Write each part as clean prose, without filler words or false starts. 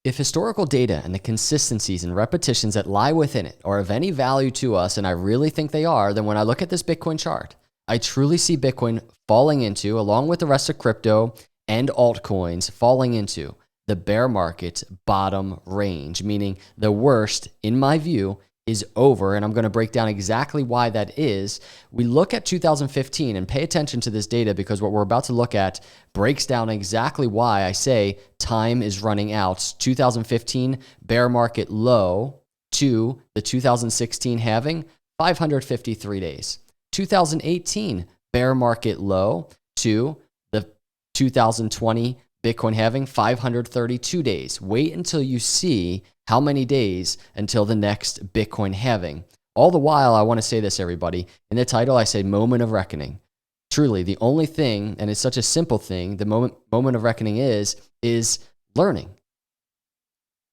If historical data and the consistencies and repetitions that lie within it are of any value to us, and I really think they are, then when I look at this Bitcoin chart, I truly see Bitcoin falling into, along with the rest of crypto and altcoins, falling into the bear market bottom range, meaning the worst, in my view, is over, and I'm going to break down exactly why that is. We look at 2015 and pay attention to this data because what we're about to look at breaks down exactly why I say time is running out. 2015 bear market low to the 2016 halving, 553 days. 2018 bear market low to the 2020 Bitcoin halving, 532 days. Wait until you see how many days until the next Bitcoin halving. All the while, I want to say this, everybody. In the title, I say moment of reckoning. Truly, the only thing, and it's such a simple thing, the moment of reckoning is learning.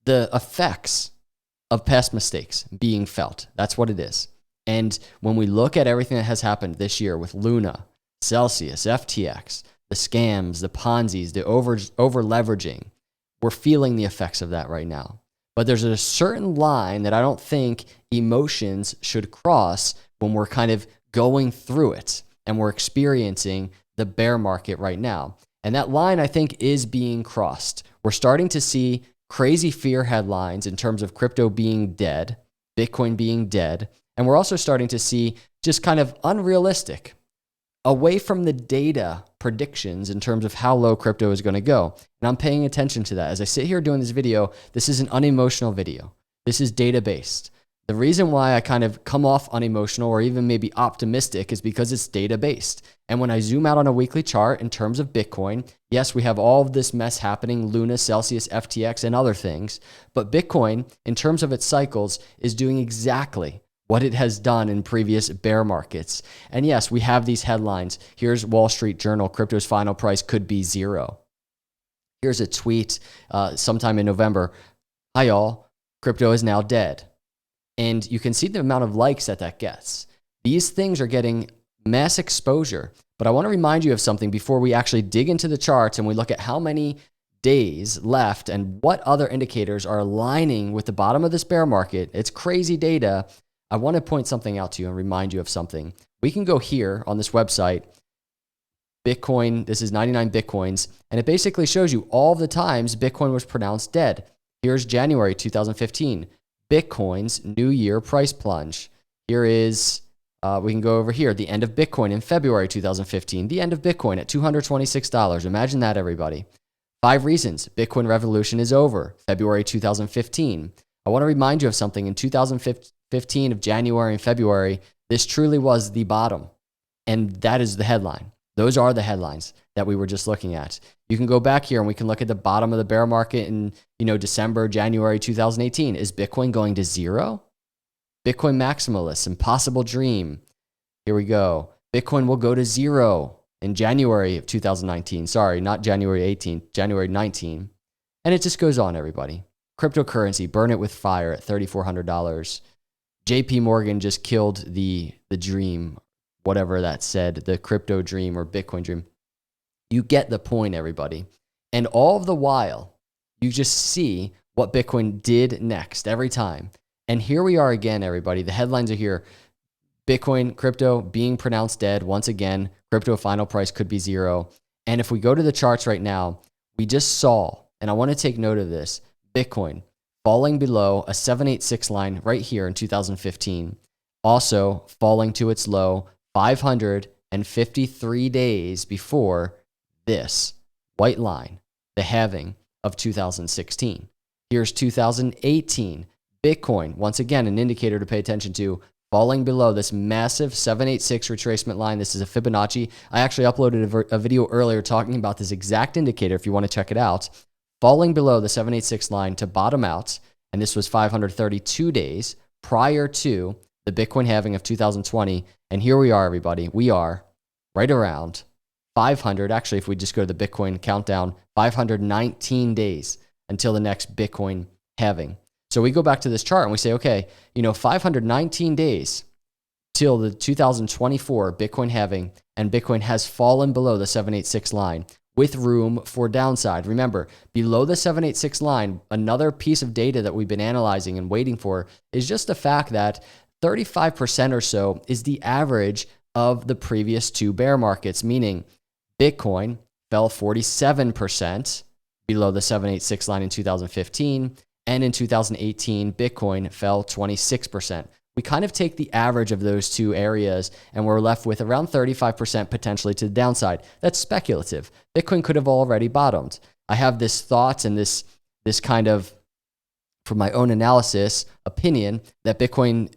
The effects of past mistakes being felt. That's what it is. And when we look at everything that has happened this year with Luna, Celsius, FTX, the scams, the Ponzi's, the over leveraging, we're feeling the effects of that right now. But there's a certain line that I don't think emotions should cross when we're kind of going through it and we're experiencing the bear market right now. And that line, I think, is being crossed. We're starting to see crazy fear headlines in terms of crypto being dead, Bitcoin being dead, and we're also starting to see just kind of unrealistic, away from the data predictions in terms of how low crypto is going to go. And I'm paying attention to that. As I sit here doing this video, this is an unemotional video. This is data-based. The reason why I kind of come off unemotional or even maybe optimistic is because it's data-based. And when I zoom out on a weekly chart in terms of Bitcoin, yes, we have all of this mess happening, Luna, Celsius, FTX, and other things. But Bitcoin, in terms of its cycles, is doing exactly what it has done in previous bear markets. And yes, we have these headlines. Here's Wall Street Journal, crypto's final price could be zero. Here's a tweet sometime in November. Hi y'all, crypto is now dead. And you can see the amount of likes that gets. These things are getting mass exposure. But I want to remind you of something before we actually dig into the charts and we look at how many days left and what other indicators are aligning with the bottom of this bear market. It's crazy data. I want to point something out to you and remind you of something. We can go here on this website, Bitcoin, this is 99 Bitcoins, and it basically shows you all the times Bitcoin was pronounced dead. Here's January 2015, Bitcoin's New Year price plunge. Here is, we can go over here, the end of Bitcoin in February 2015, the end of Bitcoin at $226. Imagine that, everybody. 5 reasons Bitcoin revolution is over, February 2015. I want to remind you of something. In 2015 of January and February, this truly was the bottom. And that is the headline. Those are the headlines that we were just looking at. You can go back here and we can look at the bottom of the bear market in, December, January 2018. Is Bitcoin going to zero? Bitcoin maximalists, impossible dream. Here we go. Bitcoin will go to zero in January of 2019. Sorry, not January 18th, January 19. And it just goes on, everybody. Cryptocurrency, burn it with fire at $3,400. JP Morgan just killed the dream, whatever that said, the crypto dream or Bitcoin dream. You get the point, everybody. And all of the while, you just see what Bitcoin did next every time. And here we are again, everybody. The headlines are here. Bitcoin, crypto being pronounced dead. Once again, crypto final price could be zero. And if we go to the charts right now, we just saw, and I want to take note of this, Bitcoin falling below a 786 line right here in 2015. Also falling to its low 553 days before this white line, the halving of 2016. Here's 2018. Bitcoin, once again, an indicator to pay attention to, falling below this massive 786 retracement line. This is a Fibonacci. I actually uploaded a video earlier talking about this exact indicator if you want to check it out. Falling below the 786 line to bottom out, and this was 532 days prior to the Bitcoin halving of 2020. And here we are, everybody. We are right around 500. Actually, if we just go to the Bitcoin countdown, 519 days until the next Bitcoin halving. So we go back to this chart and we say, okay, 519 days till the 2024 Bitcoin halving, and Bitcoin has fallen below the 786 line, with room for downside. Remember, below the 786 line, another piece of data that we've been analyzing and waiting for is just the fact that 35% or so is the average of the previous two bear markets, meaning Bitcoin fell 47% below the 786 line in 2015, and in 2018, Bitcoin fell 26%. We kind of take the average of those two areas and we're left with around 35% potentially to the downside. That's speculative. Bitcoin could have already bottomed. I have this thought and this kind of, from my own analysis, opinion that Bitcoin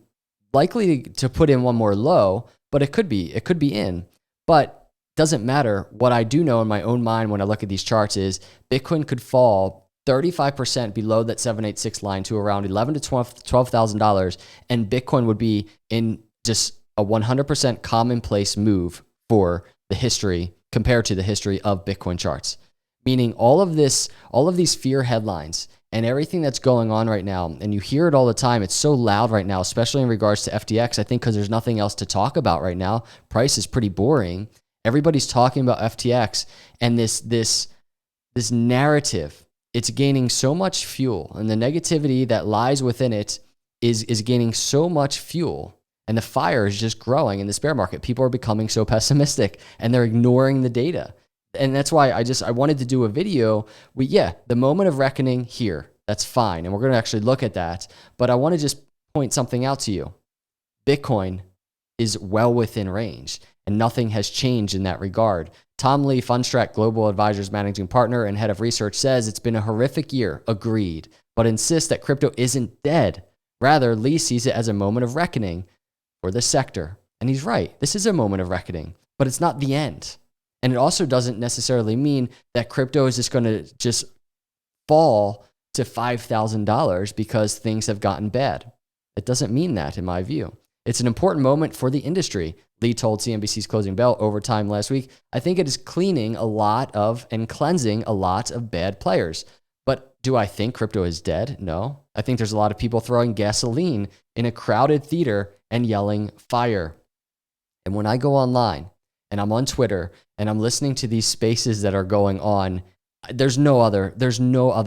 likely to put in one more low, but it could be in. But doesn't matter. What I do know in my own mind when I look at these charts is Bitcoin could fall 35% below that 786 line to around $11,000 to $12,000, and Bitcoin would be in just a 100% commonplace move for the history compared to the history of Bitcoin charts. Meaning all of these fear headlines and everything that's going on right now, and you hear it all the time. It's so loud right now, especially in regards to FTX. I think because there's nothing else to talk about right now. Price is pretty boring. Everybody's talking about FTX and this narrative. It's gaining so much fuel, and the negativity that lies within it is gaining so much fuel, and the fire is just growing in this bear market. People are becoming so pessimistic, and they're ignoring the data. And that's why I wanted to do a video. The moment of reckoning here, that's fine, and we're going to actually look at that. But I want to just point something out to you. Bitcoin is well within range, and nothing has changed in that regard. Tom Lee, Fundstrat Global Advisors Managing Partner and Head of Research, says it's been a horrific year, agreed, but insists that crypto isn't dead. Rather, Lee sees it as a moment of reckoning for the sector. And he's right, this is a moment of reckoning, but it's not the end. And it also doesn't necessarily mean that crypto is just going to just fall to $5,000 because things have gotten bad. It doesn't mean that, in my view. It's an important moment for the industry. Lee told CNBC's Closing Bell Overtime last week. I think it is cleaning a lot of and cleansing a lot of bad players. But do I think crypto is dead? No. I think there's a lot of people throwing gasoline in a crowded theater and yelling fire. And when I go online and I'm on Twitter and I'm listening to these spaces that are going on, there's no other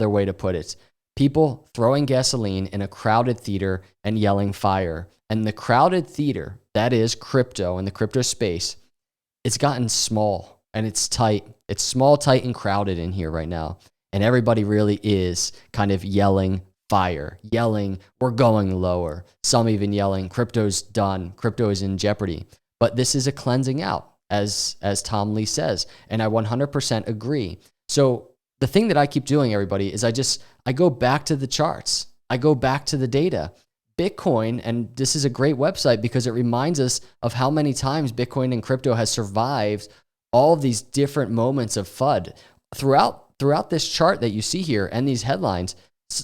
way to put it. People throwing gasoline in a crowded theater and yelling fire. And the crowded theater, that is crypto and the crypto space, it's gotten small and it's tight. It's small, tight, and crowded in here right now. And everybody really is kind of yelling fire, yelling, we're going lower. Some even yelling, crypto's done, crypto is in jeopardy. But this is a cleansing out, as Tom Lee says. And I 100% agree. So the thing that I keep doing, everybody, is I go back to the charts. I go back to the data. Bitcoin, and this is a great website because it reminds us of how many times Bitcoin and crypto has survived all of these different moments of FUD. Throughout this chart that you see here and these headlines,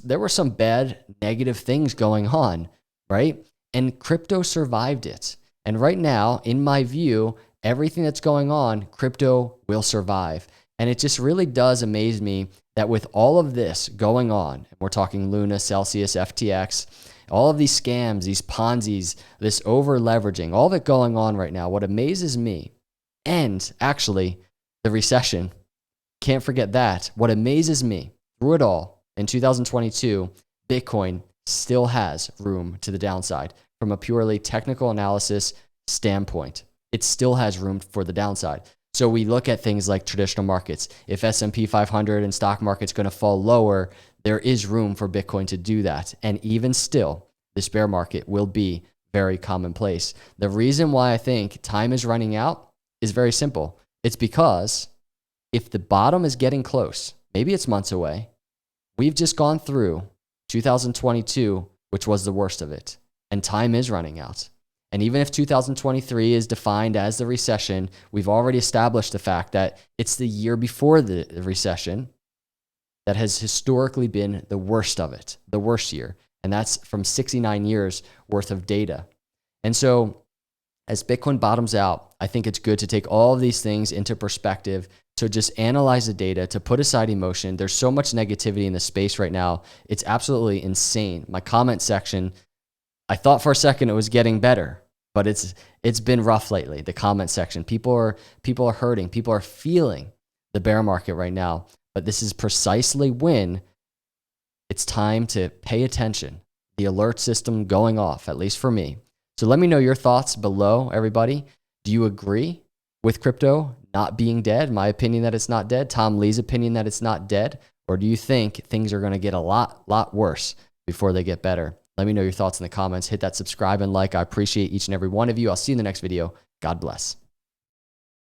there were some bad, negative things going on, right? And crypto survived it. And right now, in my view, everything that's going on, crypto will survive. And it just really does amaze me that with all of this going on, and we're talking Luna, Celsius, FTX, all of these scams, these Ponzi's, this over leveraging, all of it going on right now, what amazes me, and actually the recession, can't forget that. What amazes me through it all in 2022, Bitcoin still has room to the downside from a purely technical analysis standpoint. It still has room for the downside. So we look at things like traditional markets. If S&P 500 and stock market's going to fall lower, there is room for Bitcoin to do that. And even still, this bear market will be very commonplace. The reason why I think time is running out is very simple. It's because if the bottom is getting close, maybe it's months away, we've just gone through 2022, which was the worst of it, and time is running out. And even if 2023 is defined as the recession, we've already established the fact that it's the year before the recession that has historically been the worst of it, the worst year. And that's from 69 years worth of data. And so as Bitcoin bottoms out, I think it's good to take all of these things into perspective, to just analyze the data, to put aside emotion. There's so much negativity in the space right now. It's absolutely insane. My comment section, I thought for a second it was getting better, but it's been rough lately. The comment section, people are hurting. People are feeling the bear market right now. But this is precisely when it's time to pay attention. The alert system going off, at least for me. So let me know your thoughts below, everybody. Do you agree with crypto not being dead? My opinion that it's not dead. Tom Lee's opinion that it's not dead. Or do you think things are going to get a lot worse before they get better? Let me know your thoughts in the comments. Hit that subscribe and like. I appreciate each and every one of you. I'll see you in the next video. God bless.